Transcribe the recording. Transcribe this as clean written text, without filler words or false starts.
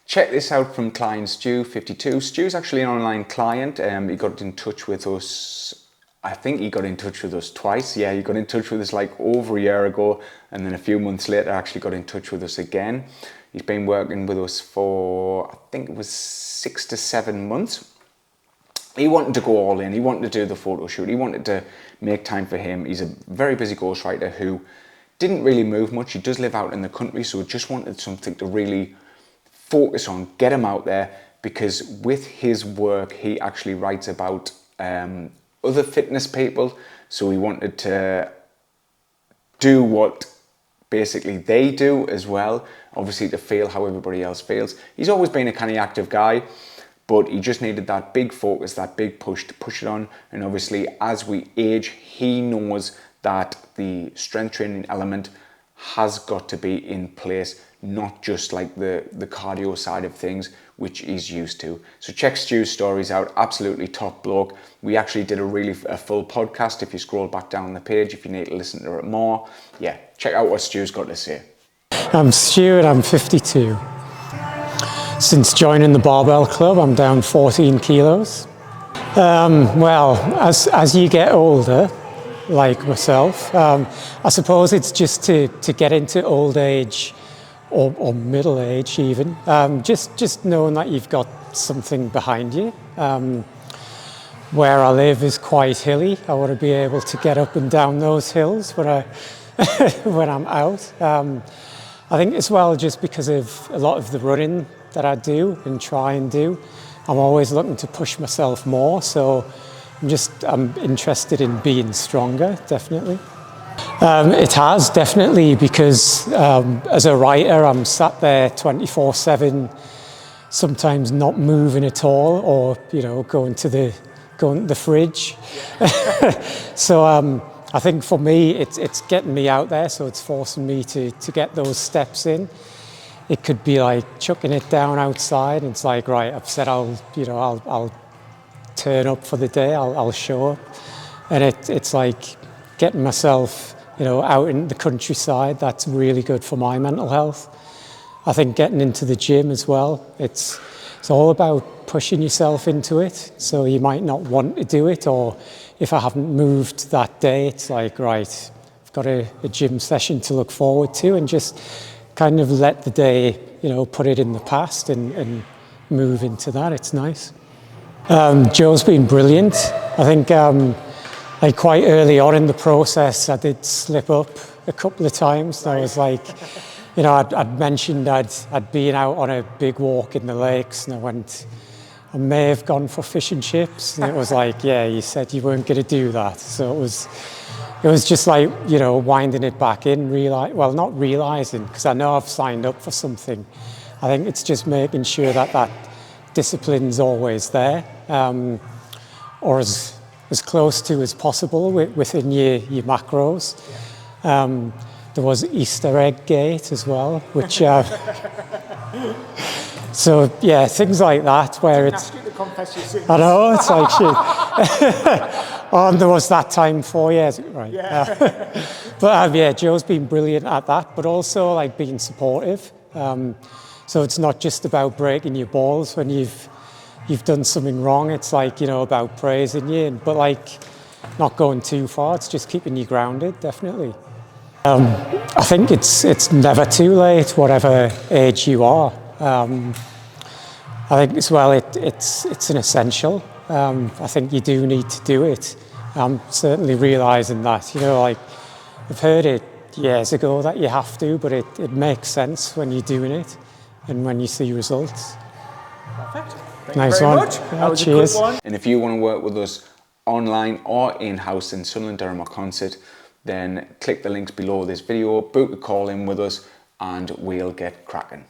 check this out from client Stu 52. Stu's actually an online client. He got in touch with us. I think he got in touch with us twice. Yeah, he got in touch with us like over a year ago, and then a few months later actually got in touch with us again. He's been working with us for, I think it was 6 to 7 months. He wanted to go all in. He wanted to do the photo shoot. He wanted to make time for him. He's a very busy ghostwriter who didn't really move much. He does live out in the country, so just wanted something to really focus on, get him out there, because with his work, he actually writes about other fitness people. So he wanted to do what basically they do as well, obviously to feel how everybody else feels. He's always been a kind of active guy, but he just needed that big focus, that big push to push it on. And obviously as we age, he knows that the strength training element has got to be in place, not just like the cardio side of things, which he's used to. So check Stu's stories out, absolutely top bloke. We actually did a full podcast. If you scroll back down the page, if you need to listen to it more, yeah, check out what Stu's got to say. I'm Stu and I'm 52. Since joining the Barbell Club, I'm down 14 kilos. Well, as you get older, like myself, I suppose it's just to get into old age or middle age even, just knowing that you've got something behind you. Where I live is quite hilly. I want to be able to get up and down those hills when I'm out. I think as well, just because of a lot of the running that I do and try and do, I'm always looking to push myself more. So I'm interested in being stronger, definitely. It has, definitely, because as a writer, I'm sat there 24/7, sometimes not moving at all, or going to the fridge. So I think for me, it's getting me out there, so it's forcing me to get those steps in. It could be like chucking it down outside. It's like, right, I've said I'll turn up for the day, I'll show up. And it's like getting myself, out in the countryside. That's really good for my mental health. I think getting into the gym as well, it's all about pushing yourself into it. So you might not want to do it, or if I haven't moved that day, it's like, right, I've got a gym session to look forward to, and just kind of let the day, put it in the past and move into that. It's nice. Joe's been brilliant. I think quite early on in the process, I did slip up a couple of times. I was like, I'd mentioned I'd been out on a big walk in the lakes, and I may have gone for fish and chips. And it was like, yeah, you said you weren't going to do that. So it was just like, winding it back in, not realizing, because I know I've signed up for something. I think it's just making sure that discipline's always there, or as close to as possible within your macros. There was Easter egg gate as well, which so yeah, things like that where it's. I know, it's like shit. And there was that time 4 years, right? Yeah. But yeah, Joe's been brilliant at that, but also like being supportive. So it's not just about breaking your balls when you've done something wrong. It's like, about praising you, but like not going too far. It's just keeping you grounded, definitely. I think it's never too late, whatever age you are. I think as well, it's an essential. I think you do need to do it. I'm certainly realising that, I've heard it years ago that you have to, but it makes sense when you're doing it and when you see results. Perfect. Thank Nice you very one. much. Yeah, That was cheers. a good one. And if you want to work with us online or in-house in Sunderland, Durham or Consett, then click the links below this video, book a call in with us, and we'll get cracking.